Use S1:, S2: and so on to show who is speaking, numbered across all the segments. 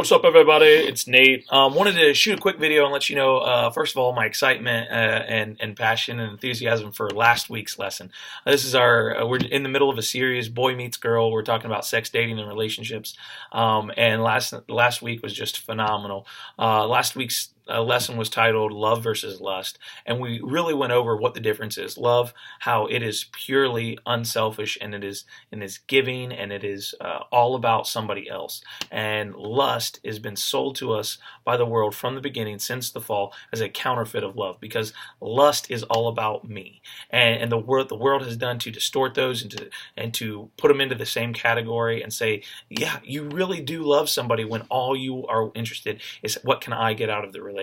S1: What's up, everybody? It's Nate. Wanted to shoot a quick video and let you know, first of all, my excitement and passion and enthusiasm for last week's lesson. This is we're in the middle of a series, Boy Meets Girl. We're talking about sex, dating, and relationships. And last week was just phenomenal. Last week's lesson was titled Love versus Lust, and we really went over what the difference is. Love, how it is purely unselfish, and it is giving, and it is all about somebody else. And lust has been sold to us by the world from the beginning, since the fall, as a counterfeit of love, because lust is all about me, and the world has done to distort those and to put them into the same category and say, yeah, you really do love somebody, when all you are interested is what can I get out of the relationship.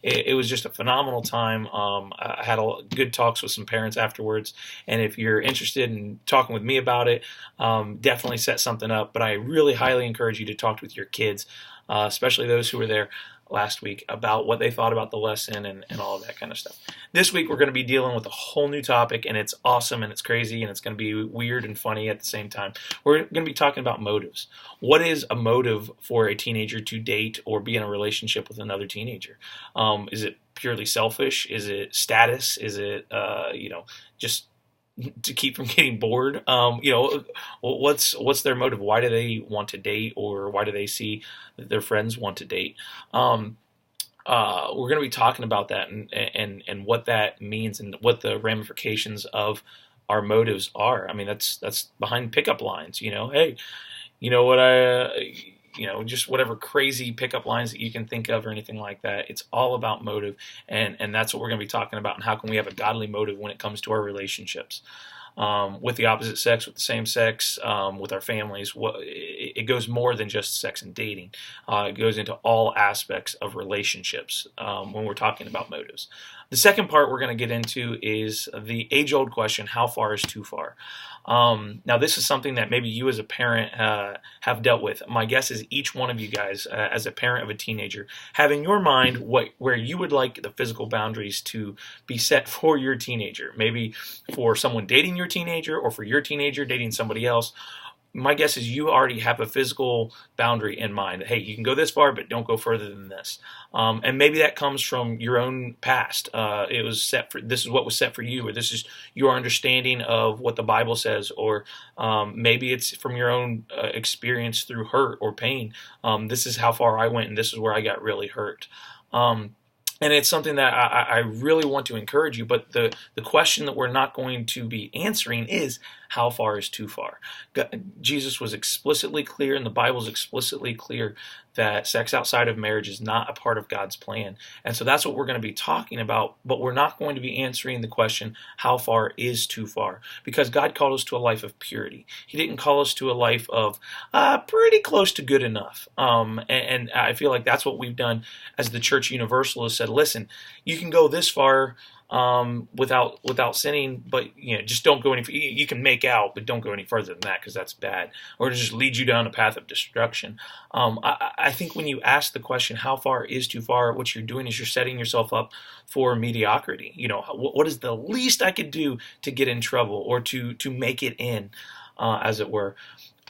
S1: It was just a phenomenal time. I had good talks with some parents afterwards, and if you're interested in talking with me about it, definitely set something up. But I really highly encourage you to talk with your kids, especially those who were there last week, about what they thought about the lesson and all of that kind of stuff. This week we're going to be dealing with a whole new topic, and it's awesome and it's crazy and it's going to be weird and funny at the same time. We're going to be talking about motives. What is a motive for a teenager to date or be in a relationship with another teenager? Is it purely selfish? Is it status? Is it just to keep from getting bored? What's their motive? Why do they want to date, or why do they see that their friends want to date? We're going to be talking about that and what that means and what the ramifications of our motives are. I mean, that's behind pickup lines. Hey, you know what just whatever crazy pickup lines that you can think of or anything like that. It's all about motive, and that's what we're going to be talking about, and how can we have a godly motive when it comes to our relationships. With the opposite sex, with the same sex, with our families. It goes more than just sex and dating. It goes into all aspects of relationships when we're talking about motives. The second part we're going to get into is the age-old question, how far is too far? Now, this is something that maybe you as a parent have dealt with. My guess is each one of you guys, as a parent of a teenager, have in your mind where you would like the physical boundaries to be set for your teenager. Maybe for someone dating your teenager, or for your teenager dating somebody else. My guess is you already have a physical boundary in mind. Hey, you can go this far, but don't go further than this. And maybe that comes from your own past. It was set for, this is what was set for you, or this is your understanding of what the Bible says, or maybe it's from your own experience through hurt or pain. This is how far I went, and this is where I got really hurt. And it's something that I really want to encourage you, but the question that we're not going to be answering is, how far is too far? Jesus was explicitly clear, and the Bible is explicitly clear, that sex outside of marriage is not a part of God's plan. And so that's what we're going to be talking about, but we're not going to be answering the question, how far is too far? Because God called us to a life of purity. He didn't call us to a life of pretty close to good enough. And I feel like that's what we've done as the Church Universalist. Said, listen, you can go this far without sinning, but just don't go any. You can make out, but don't go any further than that, because that's bad, or to just lead you down a path of destruction. I think when you ask the question, how far is too far, what you're doing is you're setting yourself up for mediocrity. What is the least I could do to get in trouble, or to make it in, as it were.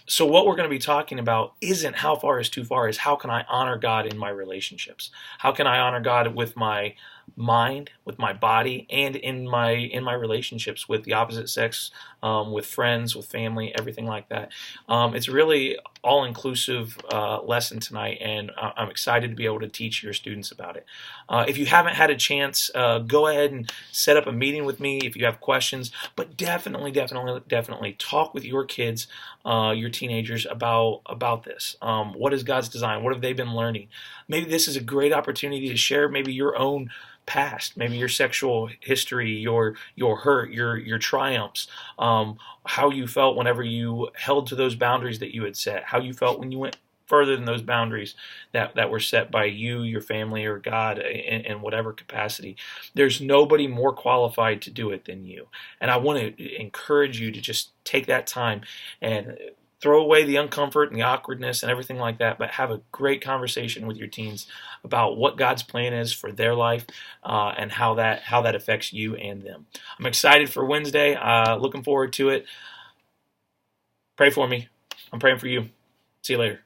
S1: So what we're going to be talking about isn't how far is too far, is how can I honor God in my relationships? How can I honor God with my mind, with my body, and in my relationships with the opposite sex, with friends, with family, everything like that. It's really all-inclusive lesson tonight, and I'm excited to be able to teach your students about it. If you haven't had a chance, go ahead and set up a meeting with me if you have questions, but definitely talk with your kids, your teenagers, about this. What is God's design? What have they been learning? Maybe this is a great opportunity to share maybe your own past, maybe your sexual history, your hurt, your triumphs, how you felt whenever you held to those boundaries that you had set, how you felt when you went further than those boundaries that were set by you, your family, or God in whatever capacity. There's nobody more qualified to do it than you. And I want to encourage you to just take that time and throw away the uncomfort and the awkwardness and everything like that, but have a great conversation with your teens about what God's plan is for their life, and how that affects you and them. I'm excited for Wednesday. Looking forward to it. Pray for me. I'm praying for you. See you later.